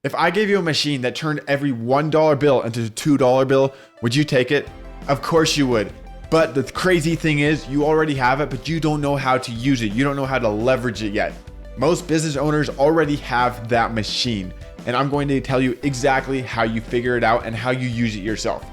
If I gave you a machine that turned every $1 bill into a $2 bill, would you take it? Of course you would. But the crazy thing is, you already have it, but you don't know how to use it. You don't know how to leverage it yet. Most business owners already have that machine, and I'm going to tell you exactly how you figure it out and how you use it yourself.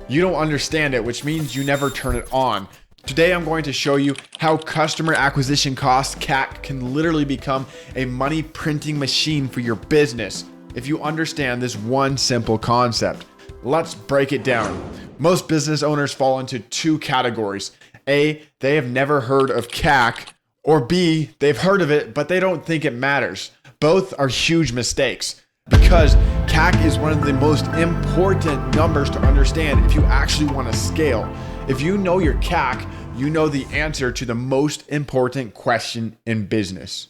You don't understand it, which means you never turn it on. Today, I'm going to show you how customer acquisition cost, CAC, can literally become a money printing machine for your business if you understand this one simple concept. Let's break it down. Most business owners fall into two categories. A, they have never heard of CAC, or B, they've heard of it, but they don't think it matters. Both are huge mistakes because CAC is one of the most important numbers to understand if you actually want to scale. If you know your CAC, you know the answer to the most important question in business.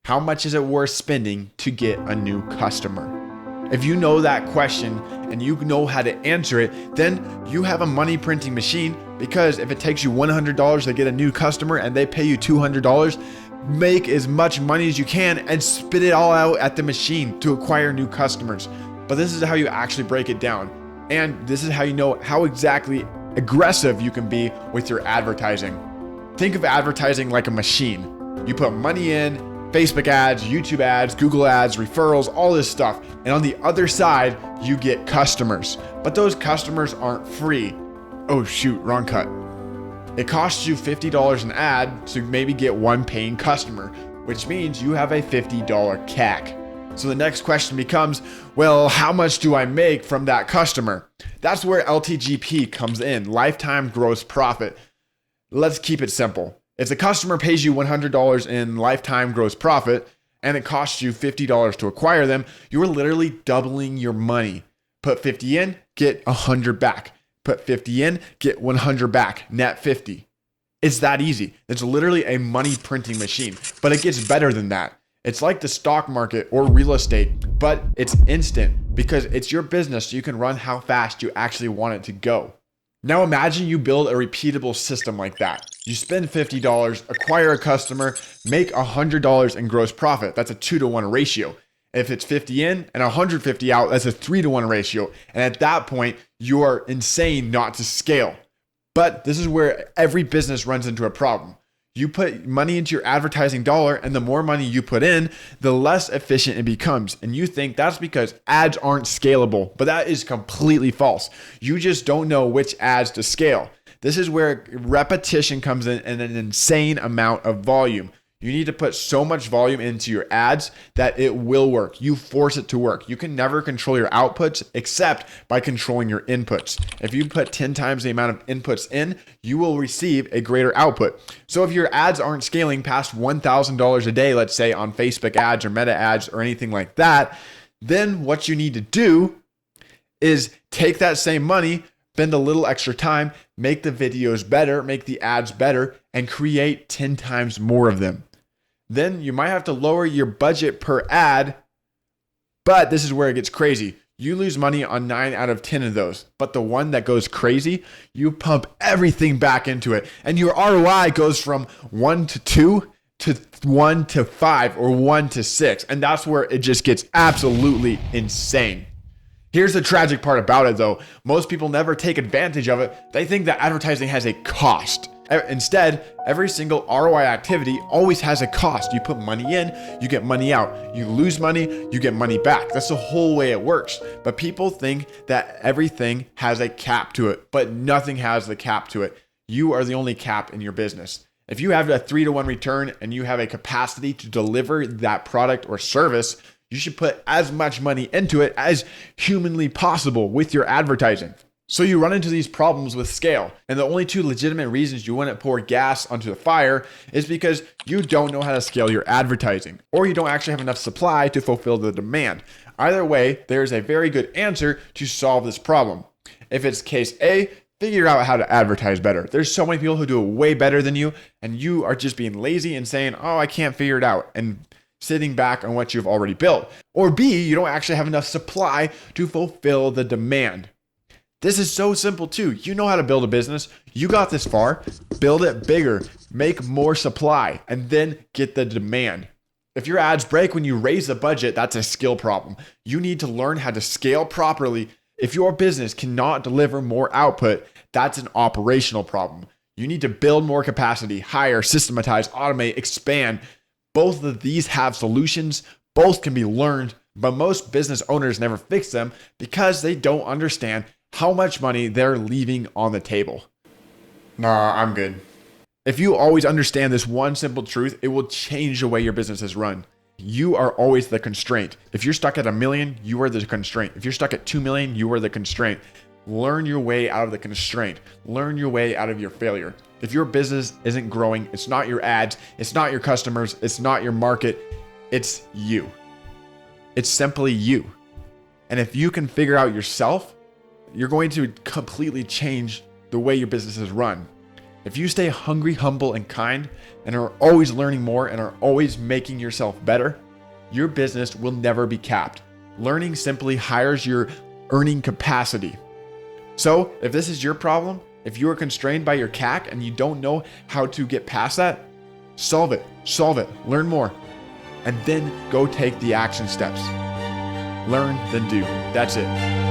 How much is it worth spending to get a new customer? If you know that question and you know how to answer it, then you have a money printing machine, because if it takes you $100 to get a new customer and they pay you $200, make as much money as you can and spit it all out at the machine to acquire new customers. But this is how you actually break it down. And this is how you know how exactly aggressive you can be with your advertising. Think of advertising like a machine. You put money in, Facebook ads, YouTube ads, Google ads, referrals, all this stuff. And on the other side, you get customers. But those customers aren't free. Oh shoot, wrong cut. It costs you $50 an ad to maybe get one paying customer, which means you have a $50 CAC. So the next question becomes, well, how much do I make from that customer? That's where LTGP comes in, lifetime gross profit. Let's keep it simple. If the customer pays you $100 in lifetime gross profit and it costs you $50 to acquire them, you are literally doubling your money. Put 50 in, get 100 back. Put 50 in, get 100 back, net 50. It's that easy. It's literally a money printing machine, but it gets better than that. It's like the stock market or real estate, but it's instant because it's your business, so you can run how fast you actually want it to go. Now imagine you build a repeatable system like that. You spend $50, acquire a customer, make $100 in gross profit. That's a 2-to-1 ratio. If it's 50 in and 150 out, that's a 3-to-1 ratio. And at that point, you are insane not to scale. But this is where every business runs into a problem. You put money into your advertising dollar, and the more money you put in, the less efficient it becomes. And you think that's because ads aren't scalable, but that is completely false. You just don't know which ads to scale. This is where repetition comes in and an insane amount of volume. You need to put so much volume into your ads that it will work. You force it to work. You can never control your outputs except by controlling your inputs. If you put 10 times the amount of inputs in, you will receive a greater output. So if your ads aren't scaling past $1,000 a day, let's say on Facebook ads or Meta ads or anything like that, then what you need to do is take that same money, spend a little extra time, make the videos better, make the ads better, and create 10 times more of them. Then you might have to lower your budget per ad, but this is where it gets crazy. You lose money on 9 out of 10 of those, but the one that goes crazy, you pump everything back into it, and your ROI goes from 1 to 2 to 1 to 5 or 1 to 6, and that's where it just gets absolutely insane. Here's the tragic part about it though. Most people never take advantage of it. They think that advertising has a cost. Instead, every single ROI activity always has a cost. You put money in, you get money out. You lose money, you get money back. That's the whole way it works. But people think that everything has a cap to it, but nothing has the cap to it. You are the only cap in your business. If you have a 3-to-1 return and you have a capacity to deliver that product or service, you should put as much money into it as humanly possible with your advertising. So you run into these problems with scale. And the only two legitimate reasons you wouldn't pour gas onto the fire is because you don't know how to scale your advertising, or you don't actually have enough supply to fulfill the demand. Either way, there's a very good answer to solve this problem. If it's case A, figure out how to advertise better. There's so many people who do it way better than you, and you are just being lazy and saying, oh, I can't figure it out, and sitting back on what you've already built. Or B, you don't actually have enough supply to fulfill the demand. This is so simple too. You know how to build a business. You got this far. Build it bigger. Make more supply and then get the demand. If your ads break when you raise the budget, that's a skill problem. You need to learn how to scale properly. If your business cannot deliver more output, that's an operational problem. You need to build more capacity, hire, systematize, automate, expand. Both of these have solutions. Both can be learned, but most business owners never fix them because they don't understand how much money they're leaving on the table. Nah, I'm good. If you always understand this one simple truth, it will change the way your business is run. You are always the constraint. If you're stuck at $1 million, you are the constraint. If you're stuck at 2 million, you are the constraint. Learn your way out of the constraint. Learn your way out of your failure. If your business isn't growing, it's not your ads, it's not your customers, it's not your market, it's you. It's simply you. And if you can figure out yourself, you're going to completely change the way your business is run. If you stay hungry, humble, and kind, and are always learning more and are always making yourself better, your business will never be capped. Learning simply hires your earning capacity. So if this is your problem, if you are constrained by your CAC and you don't know how to get past that, solve it, learn more, and then go take the action steps. Learn, then do. That's it.